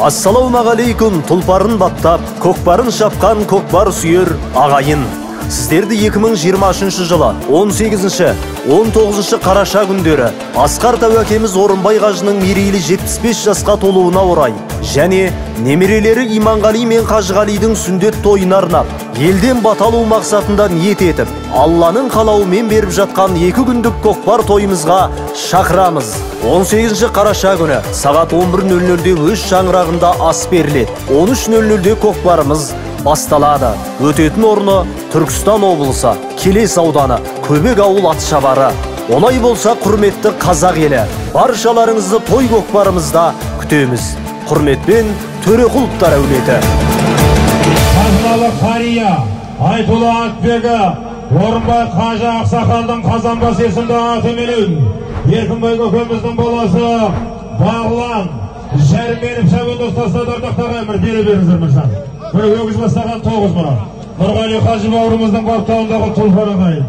Ассалаумағалейкум, тұлпарын баттап, көкпарын шапқан көкпар сүйер ағайын. Сіздерді 2023 жылы 18-19 қараша күндері Асқар Тәуекеміз Орынбай қажының мерейлі 75 жасқа толуына орай және немерелері Иманғали мен Қажығалидың сүндет тойына арнап, елден баталу мақсатында ниет етіп, Алланың қалауымен беріп жатқан 2 күндік көкпар тойымызға шақырамыз. 18 қараша күні сағат 11:00-де өз шаңырағында ас беріледі. 13:00-де көкпарымыз басталады. Өтетін орны Түркістан облысы, Келес ауданы, Көбек ауыл атшабары. Олай болса, құрметті қазақ елі, баршаларыңызды той көкпарымызда күтеміз. Құрметпен Төреқұловтар әулеті. Қазыналы қария, Айтулы Атбегі, Орынбай Қажы Ақсақалдың Қазанбас есімді атыменен, Еркінбай көкеміздің баласы Бағлан Жәрменов шабуды ұстасады ардақтағы әмір бере беріңіздер мырза. Бір өгіз бастаған 9 мұра. Нұрғали Қажы бауырымыздың баптауындағы тұлпар ағайын.